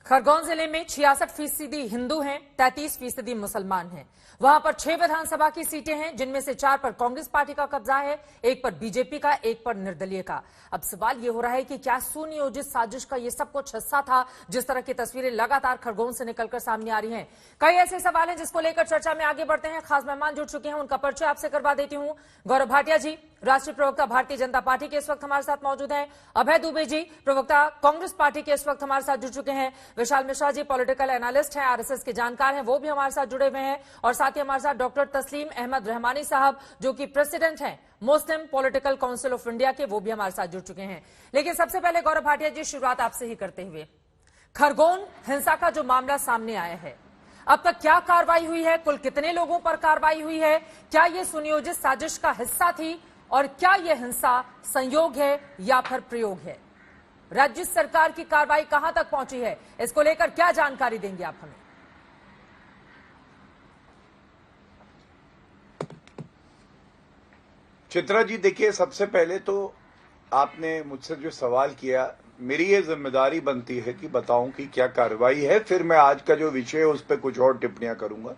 खरगोन जिले में 66% हिंदू हैं, 33% मुसलमान हैं। वहां पर 6 विधानसभा की सीटें हैं, जिनमें से 4 पर कांग्रेस पार्टी का कब्जा है, 1 पर बीजेपी का, 1 पर निर्दलीय का। अब सवाल यह हो रहा है कि क्या सुनियोजित साजिश का यह सब कुछ हिस्सा था, जिस तरह की तस्वीरें लगातार खरगोन से निकलकर सामने आ रही हैं। कई ऐसे सवाल हैं जिसको लेकर चर्चा में आगे बढ़ते हैं। खास मेहमान जुड़ चुके हैं, उनका परिचय आपसे करवा देती हूं। गौरव भाटिया जी, राष्ट्रीय प्रवक्ता भारतीय जनता पार्टी के इस वक्त हमारे साथ मौजूद हैं। अभय दुबे जी, प्रवक्ता कांग्रेस पार्टी के इस वक्त हमारे साथ जुड़ चुके हैं। विशाल मिश्रा जी, पॉलिटिकल एनालिस्ट हैं, आरएसएस के जानकार हैं, वो भी हमारे साथ जुड़े हुए हैं। और साथ ही हमारे साथ डॉक्टर तस्लीम अहमद रहमानी साहब, जो कि प्रेसिडेंट हैं मुस्लिम पॉलिटिकल काउंसिल ऑफ इंडिया के, वो भी हमारे साथ जुड़ चुके हैं। लेकिन सबसे पहले गौरव भाटिया जी, शुरुआत आपसे ही करते हुए, खरगोन हिंसा का जो मामला सामने आया है, अब तक क्या कार्रवाई हुई है? कुल कितने लोगों पर कार्रवाई हुई है? क्या यह सुनियोजित साजिश का हिस्सा थी और क्या यह हिंसा संयोग है या फिर प्रयोग है? राज्य सरकार की कार्रवाई कहां तक पहुंची है, इसको लेकर क्या जानकारी देंगे आप हमें? चित्रा जी, देखिए, सबसे पहले तो आपने मुझसे जो सवाल किया, मेरी ये जिम्मेदारी बनती है कि बताऊं कि क्या कार्रवाई है, फिर मैं आज का जो विषय है उस पर कुछ और टिप्पणियां करूंगा।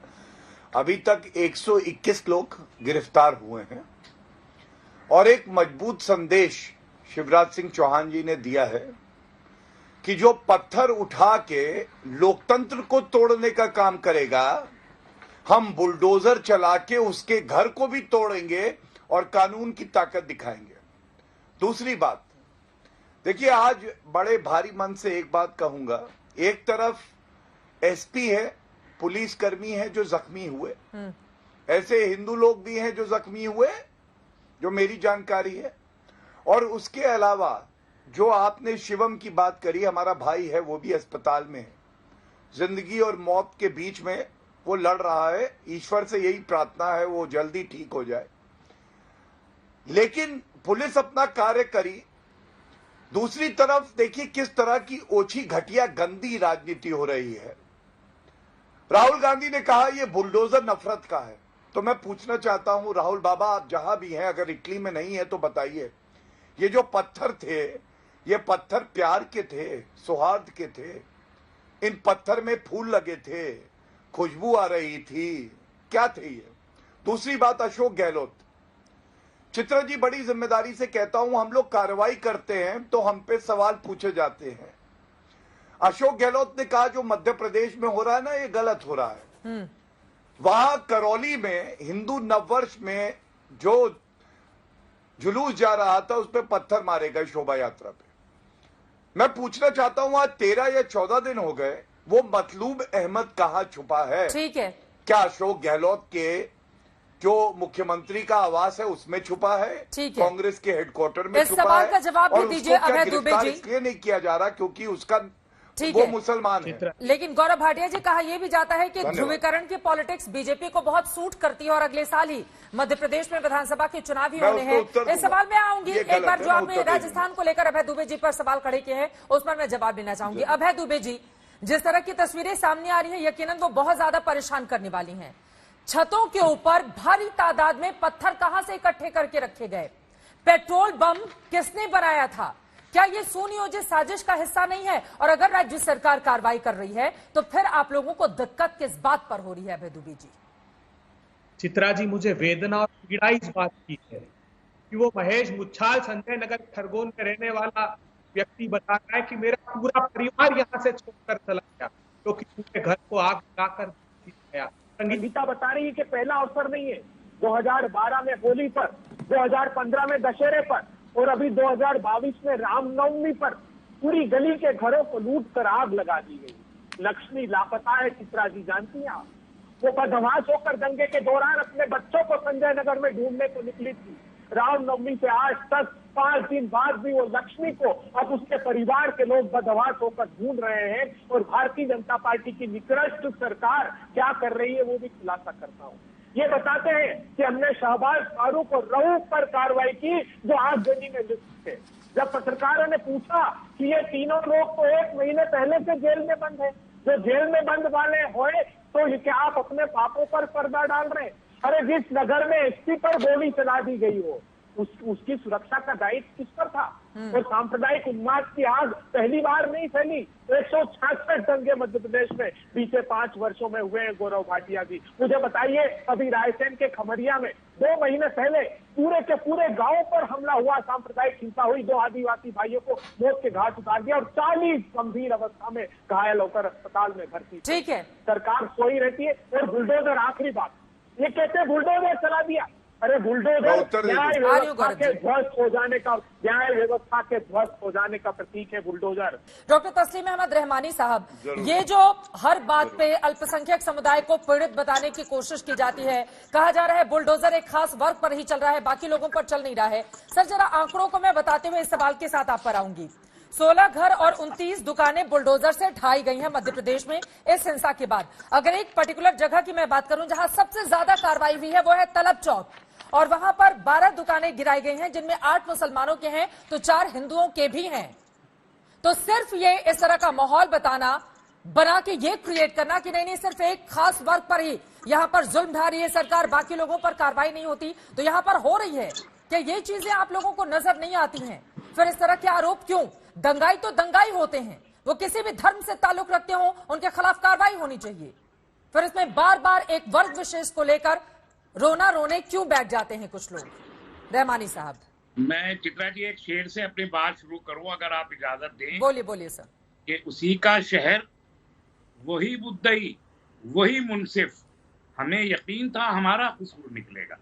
अभी तक 121 लोग गिरफ्तार हुए हैं और एक मजबूत संदेश शिवराज सिंह चौहान जी ने दिया है कि जो पत्थर उठा के लोकतंत्र को तोड़ने का काम करेगा, हम बुलडोजर चला के उसके घर को भी तोड़ेंगे और कानून की ताकत दिखाएंगे। दूसरी बात, देखिए, आज बड़े भारी मन से एक बात कहूंगा। एक तरफ एसपी है, पुलिसकर्मी है जो जख्मी हुए, ऐसे हिंदू लोग भी हैं जो जख्मी हुए, जो मेरी जानकारी है। और उसके अलावा जो आपने शिवम की बात करी, हमारा भाई है, वो भी अस्पताल में है, जिंदगी और मौत के बीच में वो लड़ रहा है। ईश्वर से यही प्रार्थना है वो जल्दी ठीक हो जाए। लेकिन पुलिस अपना कार्य करी। दूसरी तरफ देखिए किस तरह की ओछी घटिया गंदी राजनीति हो रही है। राहुल गांधी ने कहा ये बुलडोजर नफरत का है, तो मैं पूछना चाहता हूं, राहुल बाबा, आप जहां भी हैं, अगर इटली में नहीं है तो बताइए, ये जो पत्थर थे, ये पत्थर प्यार के थे, सौहार्द के थे? इन पत्थर में फूल लगे थे, खुशबू आ रही थी, क्या थे ये? दूसरी बात, अशोक गहलोत। चित्रा जी, बड़ी जिम्मेदारी से कहता हूं, हम लोग कार्रवाई करते हैं तो हम पे सवाल पूछे जाते हैं। अशोक गहलोत ने कहा जो मध्य प्रदेश में हो रहा है ना, ये गलत हो रहा है। वहां करौली में हिंदू नववर्ष में जो जुलूस जा रहा था, उस पर पत्थर मारे गए शोभा यात्रा पे। मैं पूछना चाहता हूं, आज 13 या 14 दिन हो गए, वो मतलूब अहमद कहां छुपा है? ठीक है, क्या अशोक गहलोत के जो मुख्यमंत्री का आवास है उसमें छुपा है? कांग्रेस के हेडक्वार्टर में इस छुपा सवाल है? का जवाब भी दीजिए अभय दुबे जी। इसलिए नहीं किया जा रहा क्योंकि उसका वो मुसलमान है। लेकिन गौरव भाटिया जी, कहा यह भी जाता है कि ध्रुवीकरण की पॉलिटिक्स बीजेपी को बहुत सूट करती है और अगले साल ही मध्य प्रदेश में विधानसभा के चुनाव ही होने हैं। इस सवाल में आऊंगी। एक बार जो आपने राजस्थान को लेकर अभय दुबे जी पर सवाल खड़े किए हैं, उस पर मैं जवाब देना चाहूंगी। अभय दुबे जी, जिस तरह की तस्वीरें सामने आ रही है, यकीनन वो बहुत ज्यादा परेशान करने वाली है। छतों के ऊपर भारी तादाद में पत्थर कहां से इकट्ठे करके रखे गए? पेट्रोल बम किसने बनाया था? क्या यह सुनियोजित साजिश का हिस्सा नहीं है? और अगर राज्य सरकार कार्रवाई कर रही है तो फिर आप लोगों को दिक्कत किस बात पर हो रही है अभय दुबे जी? चित्रा जी, मुझे वेदना और पीड़ा इस बात की है कि वो महेश मुच्छाल संजय नगर खरगोन में रहने वाला व्यक्ति बता रहा है कि मेरा पूरा परिवार यहाँ से छोड़कर चला गया क्योंकि उनके घर को आग लगाकर गया। संगीता बता रही है कि पहला अवसर नहीं है। 2012 में होली पर, 2015 में दशहरे पर और अभी 2022 में रामनवमी पर पूरी गली के घरों को लूट कर आग लगा दी गई। लक्ष्मी लापता है, चित्रा जी जानती हैं आप। वो बदमाश होकर दंगे के दौरान अपने बच्चों को संजय नगर में ढूंढने को निकली थी। रामनवमी से आज तक 5 दिन बाद भी वो लक्ष्मी को अब उसके परिवार के लोग बदमाश होकर ढूंढ रहे हैं। और भारतीय जनता पार्टी की निकृष्ट सरकार क्या कर रही है वो भी खुलासा करता हूँ। ये बताते हैं कि हमने शहबाज फारूक और रऊफ पर कार्रवाई की जो आगजनी में लिप्त थे। जब पत्रकारों ने पूछा कि ये तीनों लोग तो 1 महीने पहले से जेल में बंद है, जो जेल में बंद वाले होए तो क्या आप अपने पापों पर पर्दा डाल रहे हैं? अरे जिस नगर में एसपी पर गोली चला दी गई हो, उसकी सुरक्षा का दायित्व किस पर था? और सांप्रदायिक उन्माद की आग पहली बार नहीं फैली। 166 दंगे मध्य प्रदेश में बीते 5 वर्षों में हुए हैं गौरव भाटिया जी। मुझे बताइए, अभी रायसेन के खमरिया में 2 महीने पहले पूरे के पूरे गांव पर हमला हुआ, सांप्रदायिक हिंसा हुई, 2 आदिवासी भाइयों को मौत के घाट उतार दिया और 40 गंभीर अवस्था में घायल होकर अस्पताल में भर्ती। ठीक है, सरकार सोई रहती है। और बुलडोजर, आखिरी बात, ये कहते हैं बुलडोजर चला दिया। अरे बुलडोजर न्याय व्यवस्था के ध्वस्त हो जाने का, न्याय व्यवस्था के ध्वस्त हो जाने का प्रतीक है बुलडोजर। डॉक्टर तस्लीम अहमद रहमानी साहब, ये जो हर बात पे अल्पसंख्यक समुदाय को पीड़ित बताने की कोशिश की जाती है, कहा जा रहा है बुलडोजर एक खास वर्ग पर ही चल रहा है, बाकी लोगों पर चल नहीं रहा है। सर, जरा आंकड़ों को मैं बताते हुए इस सवाल के साथ आप पर आऊंगी। 16 घर और 29 दुकानें बुलडोजर से ढाई गई हैं मध्य प्रदेश में इस हिंसा के बाद। अगर एक पर्टिकुलर जगह की मैं बात करूं जहां सबसे ज्यादा कार्रवाई हुई है, वो है तलब चौक, और वहां पर 12 दुकानें गिराई गई हैं, जिनमें 8 मुसलमानों के हैं तो 4 हिंदुओं के भी हैं। तो सिर्फ ये इस तरह का माहौल बना के ये क्रिएट करना कि नहीं सिर्फ एक खास वर्ग पर ही यहां पर जुल्म ढा रही है सरकार, बाकी लोगों पर कार्रवाई नहीं होती, तो यहां पर हो रही है। क्या ये चीजें आप लोगों को नजर नहीं आती हैं? फिर इस तरह के आरोप क्यों? दंगाई तो दंगाई होते हैं, वो किसी भी धर्म से ताल्लुक रखते हो, उनके खिलाफ कार्रवाई होनी चाहिए। फिर इसमें बार बार एक वर्ग विशेष को लेकर रोने क्यों बैठ जाते हैं कुछ लोग? रहमानी साहब, मैं चित्रा जी एक शेर से अपनी बात शुरू करूं, अगर आप इजाजत दें। बोलिए सर। कि उसी का शहर, वही मुद्दई, वही मुनसिफ, हमें यकीन था हमारा कसूर निकलेगा।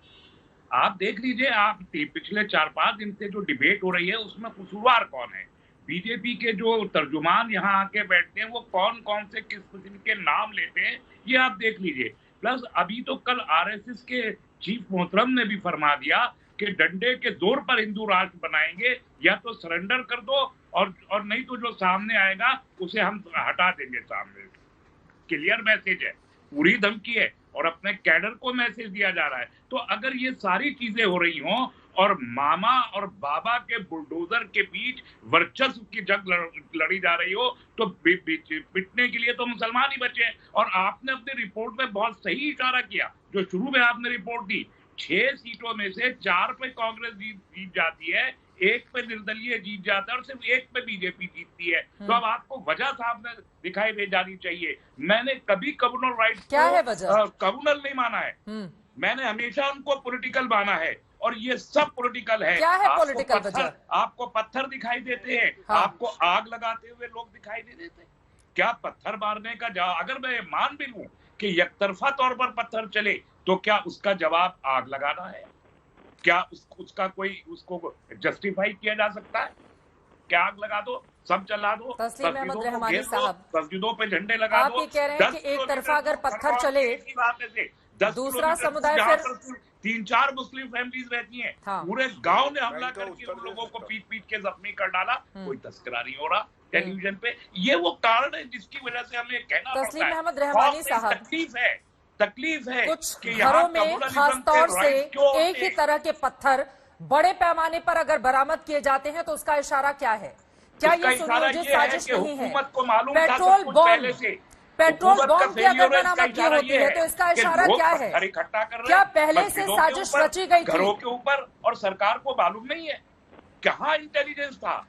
आप देख लीजिए, आप पिछले 4-5 दिन से जो डिबेट हो रही है उसमें कसूरवार कौन है। बीजेपी के जो तर्जुमान यहाँ आके बैठते हैं वो कौन कौन से किस किस्म के नाम लेते हैं, ये आप देख लीजिए। प्लस अभी तो कल आरएसएस के चीफ मोहतरम ने भी फरमा दिया कि डंडे के जोर पर हिंदू राष्ट्र बनाएंगे, या तो सरेंडर कर दो और नहीं तो जो सामने आएगा उसे हम हटा देंगे सामने। क्लियर मैसेज है, पूरी धमकी है, और अपने कैडर को मैसेज दिया जा रहा है। तो अगर ये सारी चीजें हो रही हों और मामा और बाबा के बुलडोजर के बीच वर्चस्व की जंग लड़ी जा रही हो, तो पिटने के लिए तो मुसलमान ही बचे हैं। और आपने अपनी रिपोर्ट में बहुत सही इशारा किया, जो शुरू में आपने रिपोर्ट दी, 6 सीटों में से 4 पे कांग्रेस जीत जाती है, 1 पे निर्दलीय जीत जाता है और सिर्फ 1 पे बीजेपी जीतती है। तो अब आपको वजह सामने दिखाई दे जानी चाहिए। मैंने कभी कम्युनल राइट्स को कम्युनल नहीं माना है, मैंने हमेशा उनको पॉलिटिकल माना है, और ये सब पॉलिटिकल है। क्या है पॉलिटिकल वजह? आपको पत्थर दिखाई देते हैं, हाँ। आपको आग लगाते हुए लोग दिखाई नहीं देते क्या? पत्थर मारने का अगर मैं मान भी लूं कि एकतरफा तौर पर पत्थर चले, तो क्या उसका जवाब आग लगाना है? क्या उसका कोई उसको जस्टिफाई किया जा सकता है? क्या आग लगा दो, सब जला दो, तस्लीम अहमद रहमानी साहब, मस्जिदों पे झंडे लगा दो। आप ये कह रहे हैं कि एक तरफा अगर पत्थर चले, दूसरा समुदाय फिर 3-4 मुस्लिम फैमिलीज रहती हैं, हाँ। पूरे गांव ने हमला करके उन लोगों को पीट के जख्मी कर डाला, कोई तस्करा नहीं हो रहा टेलीविजन पे। ये वो कारण है जिसकी वजह से हमें कहना पड़ता है। तस्लीम अहमद रहमानी साहब, तकलीफ है कुछ घरों में खासतौर से एक ही तरह के पत्थर बड़े पैमाने पर अगर बरामद किए जाते हैं, तो उसका इशारा क्या है? क्या ये सुनियोजित साजिश नहीं है? पेट्रोल बॉम्ब की अगर बरामद की होती है, तो इसका इशारा क्या है? क्या पहले से साजिश रची गई थी घरों के ऊपर, और सरकार को मालूम नहीं है? कहाँ इंटेलिजेंस था?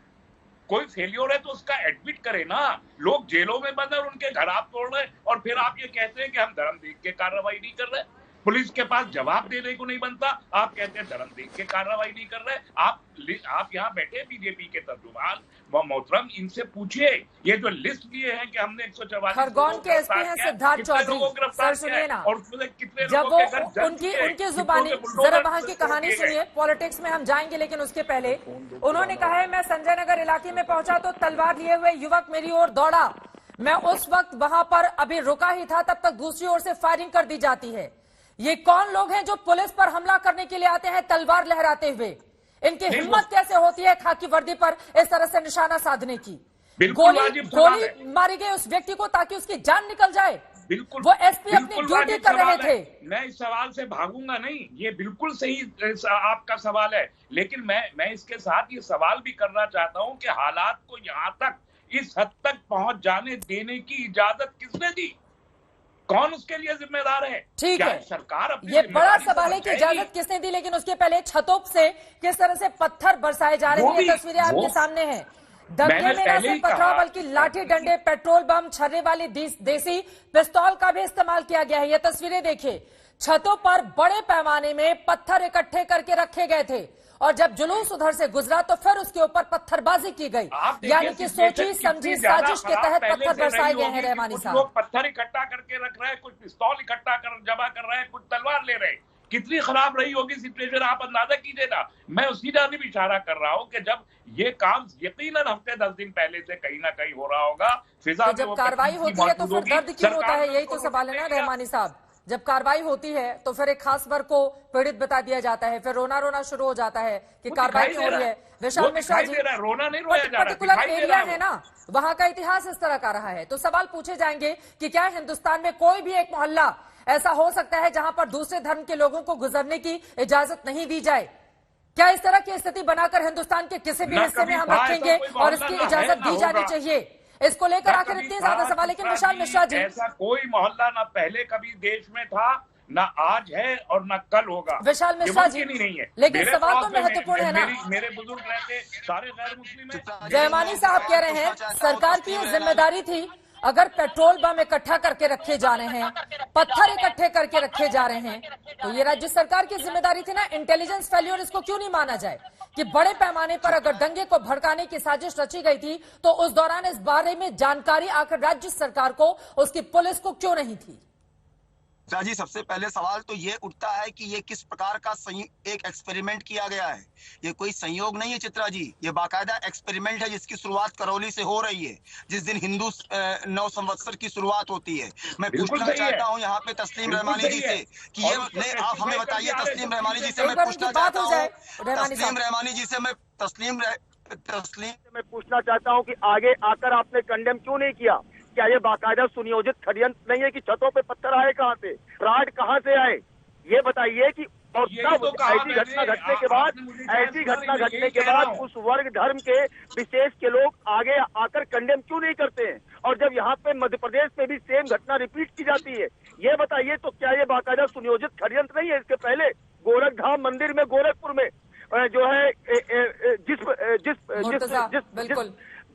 कोई फेलियर है तो उसका एडमिट करे ना। लोग जेलों में बंद और उनके घर आप तोड़ रहे, और फिर आप ये कहते हैं कि हम धर्म देख के कार्रवाई नहीं कर रहे। पुलिस के पास जवाब देने को नहीं बनता, आप कहते हैं धर्म देख के कार्रवाई नहीं कर रहे। आप यहाँ बैठे बीजेपी के तर्जुमान मोहतरम, इनसे पूछिए, ये जो लिस्ट दिए हैं कि हमने 144 खरगोन के एसपी हैं सिद्धार्थ चौधरी, सर सुनिए ना, और कितने जब वो उनकी जुबानी, जरा वहां की कहानी सुनिए। पॉलिटिक्स में हम जाएंगे, लेकिन उसके पहले उन्होंने कहा है, मैं संजय नगर इलाके में पहुंचा तो तलवार लिए हुए युवक मेरी ओर दौड़ा। मैं उस वक्त वहां पर अभी रुका ही था, तब तक दूसरी ओर से फायरिंग कर दी जाती है। ये कौन लोग हैं जो पुलिस पर हमला करने के लिए आते हैं तलवार लहराते हुए? इनकी हिम्मत कैसे होती है खाकी वर्दी पर इस तरह से निशाना साधने की? गोली मारी गई उस व्यक्ति को ताकि उसकी जान निकल जाए। बिल्कुल, वो एसपी अपनी ड्यूटी कर रहे थे। मैं इस सवाल से भागूंगा नहीं, ये बिल्कुल सही आपका सवाल है, लेकिन मैं इसके साथ ये सवाल भी करना चाहता हूं कि हालात को यहां तक, इस हद तक पहुंच जाने देने की इजाजत किसने दी? कौन उसके लिए जिम्मेदार है? ठीक क्या है, सरकार अपनी ये बड़ा जिम्मेदारी सवाल है कि समझ जाएगी? इजाजत किसने दी, लेकिन उसके पहले छतों से किस तरह से पत्थर बरसाए जा रहे हैं, ये तस्वीरें आपके सामने हैं। दंगे मैंने में न पहले ही सिर्फ पथराव कहा। बल्कि लाठी डंडे, पेट्रोल बम, छर्रे वाली देसी पिस्तौल का भी इस्तेमाल किया गया है। ये तस्वीरें देखिए, छतों पर बड़े पैमाने में पत्थर इकट्ठे करके रखे गए थे और जब जुलूस उधर से गुजरा तो फिर उसके ऊपर पत्थरबाजी की गई, यानी कि सोची समझी साजिश के तहत पत्थर बरसाए गए हैं। रहमानी साहब, लोग पत्थर इकट्ठा करके रख रहे हैं, कुछ पिस्तौल इकट्ठा कर जमा कर रहे हैं, कुछ तलवार ले रहे हैं। कितनी खराब रही होगी सिचुएशन, आप अंदाजा कीजिए ना। मैं उसी जानिब इशारा कर रहा हूं कि जब ये काम यकीनन हफ्ते 10 दिन पहले से कहीं ना कहीं हो रहा होगा, फिजा तो जब कार्रवाई होती है तो फिर दर्द क्यों होता है? यही तो सवाल है ना रहमानी साहब। जब कार्रवाई होती है तो फिर एक खास वर्ग को पीड़ित बता दिया जाता है, फिर रोना रोना शुरू हो जाता है कि कार्रवाई नहीं हो रही है। विशाल मिश्रा जी, रोना नहीं रोया जा रहा, पर्टिकुलर एरिया है ना, वहां का इतिहास इस तरह का रहा है, तो सवाल पूछे जाएंगे कि क्या हिंदुस्तान में कोई भी एक मोहल्ला ऐसा हो सकता है जहां पर दूसरे धर्म के लोगों को गुजरने की इजाजत नहीं दी जाए? क्या इस तरह की स्थिति बनाकर हिंदुस्तान के किसी भी हिस्से में हम रखेंगे और इसकी इजाजत दी जानी चाहिए? इसको लेकर आखिर इतने ज्यादा सवाल। लेकिन विशाल मिश्रा जी, ऐसा कोई मोहल्ला ना पहले कभी देश में था, ना आज है और ना कल होगा। विशाल मिश्रा जी, नहीं है। लेकिन सवाल तो महत्वपूर्ण है ना। मेरे बुजुर्ग रहते सारे गैर मुस्लिम हैं। जयमानी साहब कह रहे हैं सरकार की ये जिम्मेदारी थी, अगर पेट्रोल बम इकट्ठा करके रखे जा रहे हैं, पत्थर इकट्ठे करके रखे जा रहे हैं, तो ये राज्य सरकार की जिम्मेदारी थी ना। इंटेलिजेंस फेल्योर इसको क्यों नहीं माना जाए कि बड़े पैमाने पर अगर दंगे को भड़काने की साजिश रची गई थी तो उस दौरान इस बारे में जानकारी आखिर राज्य सरकार को, उसकी पुलिस को क्यों नहीं थी? चित्रा जी, सबसे पहले सवाल तो ये उठता है कि ये किस प्रकार का एक एक्सपेरिमेंट किया गया है। ये कोई संयोग नहीं है चित्रा जी, ये बाकायदा एक्सपेरिमेंट है जिसकी शुरुआत करौली से हो रही है, जिस दिन हिंदू नव संवत्सर की शुरुआत होती है। मैं पूछना चाहता हूँ यहाँ पे तस्लीम रहमानी जी से कि ये नहीं, आप हमें बताइए तस्लीम रहमानी जी से मैं पूछना चाहता हूँ, तस्लीम रहमानी जी से मैं तस्लीम मैं पूछना चाहता हूँ कि आगे आकर आपने कंडेम क्यों नहीं किया? क्या ये बाकायदा सुनियोजित षड्यंत्र नहीं है कि छतों पे पत्थर आए कहाँ से, राड कहाँ से आए? ये बताइए कि और तब ऐसी घटना घटने के बाद उस वर्ग धर्म के विशेष के लोग आगे आकर कंडेम क्यों नहीं करते हैं? और जब यहाँ पे मध्य प्रदेश में भी सेम घटना रिपीट की जाती है, ये बताइए तो क्या ये बाकायदा सुनियोजित षड्यंत्र नहीं है? इसके पहले गोरखधाम मंदिर में गोरखपुर में जो है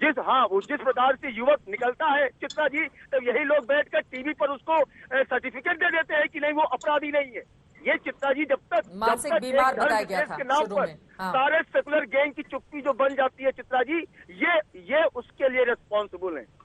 जिस प्रकार से युवक निकलता है चित्रा जी, तब यही लोग बैठकर टीवी पर उसको सर्टिफिकेट दे देते हैं कि नहीं वो अपराधी नहीं है। ये चित्रा जी जब तक बीमार बताया गया था के नाम शुरू पर में, हाँ। सारे सेकुलर गैंग की चुप्पी जो बन जाती है चित्रा जी, ये उसके लिए रिस्पॉन्सिबल है।